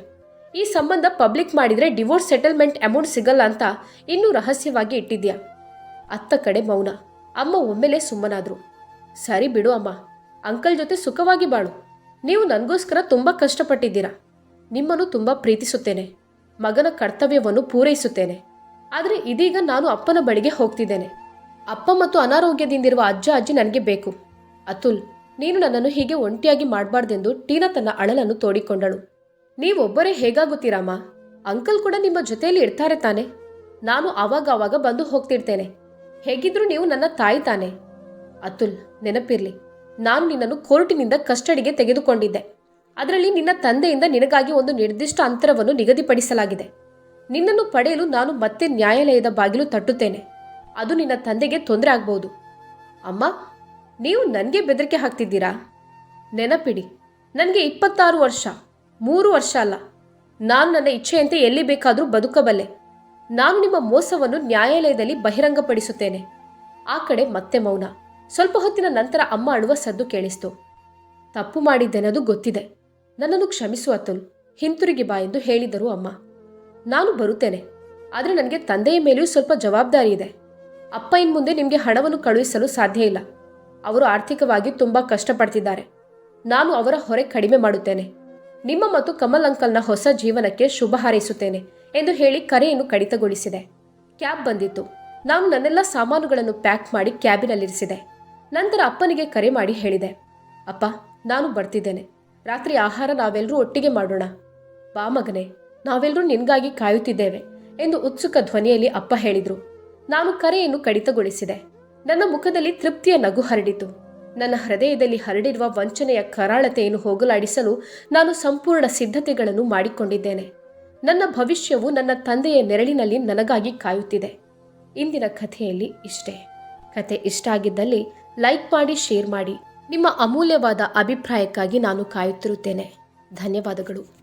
ಈ ಸಂಬಂಧ ಪಬ್ಲಿಕ್ ಮಾಡಿದರೆ ಡಿವೋರ್ಸ್ ಸೆಟಲ್ಮೆಂಟ್ ಅಮೌಂಟ್ ಸಿಗಲ್ಲ ಅಂತ ಇನ್ನೂ ರಹಸ್ಯವಾಗಿ ಇಟ್ಟಿದ್ಯಾ. ಅತ್ತ ಕಡೆ ಮೌನ. ಅಮ್ಮ ಒಮ್ಮೆಲೆ ಸುಮ್ಮನಾದ್ರು. ಸರಿ ಬಿಡು ಅಮ್ಮ, ಅಂಕಲ್ ಜೊತೆ ಸುಖವಾಗಿ ಬಾಳು. ನೀವು ನನಗೋಸ್ಕರ ತುಂಬ ಕಷ್ಟಪಟ್ಟಿದ್ದೀರಾ. ನಿಮ್ಮನ್ನು ತುಂಬ ಪ್ರೀತಿಸುತ್ತೇನೆ. ಮಗನ ಕರ್ತವ್ಯವನ್ನು ಪೂರೈಸುತ್ತೇನೆ. ಆದರೆ ಇದೀಗ ನಾನು ಅಪ್ಪನ ಬಳಿಗೆ ಹೋಗ್ತಿದ್ದೇನೆ. ಅಪ್ಪ ಮತ್ತು ಅನಾರೋಗ್ಯದಿಂದಿರುವ ಅಜ್ಜ ಅಜ್ಜಿ ನನಗೆ ಬೇಕು. ಅತುಲ್, ನೀನು ನನ್ನನ್ನು ಹೀಗೆ ಒಂಟಿಯಾಗಿ ಮಾಡಬಾರ್ದೆಂದು ಟೀನಾ ತನ್ನ ಅಳಲನ್ನು ತೋಡಿಕೊಂಡಳು. ನೀವೊಬ್ಬರೇ ಹೇಗಾಗುತ್ತೀರಮ್ಮ? ಅಂಕಲ್ ಕೂಡ ನಿಮ್ಮ ಜೊತೆಯಲ್ಲಿ ಇರ್ತಾರೆ ತಾನೆ? ನಾನು ಆವಾಗ ಬಂದು ಹೋಗ್ತಿರ್ತೇನೆ. ಹೇಗಿದ್ರೂ ನೀವು ನನ್ನ ತಾಯಿ ತಾನೆ. ಅತುಲ್, ನೆನಪಿರ್ಲಿ, ನಾನು ನಿನ್ನನ್ನು ಕೋರ್ಟಿನಿಂದ ಕಸ್ಟಡಿಗೆ ತೆಗೆದುಕೊಂಡಿದ್ದೆ. ಅದರಲ್ಲಿ ನಿನ್ನ ತಂದೆಯಿಂದ ನಿನಗಾಗಿ ಒಂದು ನಿರ್ದಿಷ್ಟ ಅಂತರವನ್ನು ನಿಗದಿಪಡಿಸಲಾಗಿದೆ. ನಿನ್ನನ್ನು ಪಡೆಯಲು ನಾನು ಮತ್ತೆ ನ್ಯಾಯಾಲಯದ ಬಾಗಿಲು ತಟ್ಟುತ್ತೇನೆ. ಅದು ನಿನ್ನ ತಂದೆಗೆ ತೊಂದರೆ ಆಗ್ಬೋದು. ಅಮ್ಮ, ನೀವು ನನಗೆ ಬೆದರಿಕೆ ಹಾಕ್ತಿದ್ದೀರಾ? ನೆನಪಿಡಿ, ನನಗೆ 26 ವರ್ಷ, 3 ವರ್ಷ ಅಲ್ಲ. ನಾನು ನನ್ನ ಇಚ್ಛೆಯಂತೆ ಎಲ್ಲಿ ಬೇಕಾದರೂ ಬದುಕಬಲ್ಲೆ. ನಾನು ನಿಮ್ಮ ಮೋಸವನ್ನು ನ್ಯಾಯಾಲಯದಲ್ಲಿ ಬಹಿರಂಗಪಡಿಸುತ್ತೇನೆ. ಆ ಕಡೆ ಮತ್ತೆ ಮೌನ. ಸ್ವಲ್ಪ ಹೊತ್ತಿನ ನಂತರ ಅಮ್ಮ ಅಳುವ ಸದ್ದು ಕೇಳಿಸ್ತು. ತಪ್ಪು ಮಾಡಿದ್ದೆನದು ಗೊತ್ತಿದೆ. ನನ್ನನ್ನು ಕ್ಷಮಿಸು ಅತುಲ್, ಹಿಂತಿರುಗಿ ಬಾ ಎಂದು ಹೇಳಿದರು ಅಮ್ಮ. ನಾನು ಬರುತ್ತೇನೆ, ಆದರೆ ನನಗೆ ತಂದೆಯ ಮೇಲೆಯೂ ಸ್ವಲ್ಪ ಜವಾಬ್ದಾರಿ ಇದೆ. ಅಪ್ಪ ಇನ್ನು ಮುಂದೆ ನಿಮಗೆ ಹಣವನ್ನು ಕಳುಹಿಸಲು ಸಾಧ್ಯ ಇಲ್ಲ. ಅವರು ಆರ್ಥಿಕವಾಗಿ ತುಂಬ ಕಷ್ಟಪಡ್ತಿದ್ದಾರೆ. ನಾನು ಅವರ ಹೊರೆ ಕಡಿಮೆ ಮಾಡುತ್ತೇನೆ. ನಿಮ್ಮ ಮತ್ತು ಕಮಲ್ ಅಂಕಲ್ನ ಹೊಸ ಜೀವನಕ್ಕೆ ಶುಭ ಹಾರೈಸುತ್ತೇನೆ ಎಂದು ಹೇಳಿ ಕರೆಯನ್ನು ಕಡಿತಗೊಳಿಸಿದೆ. ಕ್ಯಾಬ್ ಬಂದಿತ್ತು. ನಾನು ನನ್ನೆಲ್ಲ ಸಾಮಾನುಗಳನ್ನು ಪ್ಯಾಕ್ ಮಾಡಿ ಕ್ಯಾಬಿನಲ್ಲಿರಿಸಿದೆ. ನಂತರ ಅಪ್ಪನಿಗೆ ಕರೆ ಮಾಡಿ ಹೇಳಿದೆ, ಅಪ್ಪ, ನಾನು ಬರ್ತಿದ್ದೇನೆ. ರಾತ್ರಿ ಆಹಾರ ನಾವೆಲ್ಲರೂ ಒಟ್ಟಿಗೆ ಮಾಡೋಣ. ಬಾ ಮಗನೇ, ನಾವೆಲ್ಲರೂ ನಿನಗಾಗಿ ಕಾಯುತ್ತಿದ್ದೇವೆ. ಎಂದು ಉತ್ಸುಕ ಧ್ವನಿಯಲ್ಲಿ ಅಪ್ಪ ಹೇಳಿದ್ರು. ನಾನು ಕರೆಯನ್ನು ಕಡಿತಗೊಳಿಸಿದೆ. ನನ್ನ ಮುಖದಲ್ಲಿ ತೃಪ್ತಿಯ ನಗು ಹರಡಿತು. ನನ್ನ ಹೃದಯದಲ್ಲಿ ಹರಡಿರುವ ವಂಚನೆಯ ಕರಾಳತೆಯನ್ನು ಹೋಗಲಾಡಿಸಲು ನಾನು ಸಂಪೂರ್ಣ ಸಿದ್ಧತೆಗಳನ್ನು ಮಾಡಿಕೊಂಡಿದ್ದೇನೆ. ನನ್ನ ಭವಿಷ್ಯವು ನನ್ನ ತಂದೆಯ ನೆರಳಿನಲ್ಲಿ ನನಗಾಗಿ ಕಾಯುತ್ತಿದೆ. ಇಂದಿನ ಕಥೆಯಲ್ಲಿ ಇಷ್ಟೇ. ಕತೆ ಇಷ್ಟ ಆಗಿದ್ದಲ್ಲಿ ಲೈಕ್ ಮಾಡಿ, ಶೇರ್ ಮಾಡಿ. ನಿಮ್ಮ ಅಮೂಲ್ಯವಾದ ಅಭಿಪ್ರಾಯಕ್ಕಾಗಿ ನಾನು ಕಾಯುತ್ತಿರುತ್ತೇನೆ. ಧನ್ಯವಾದಗಳು.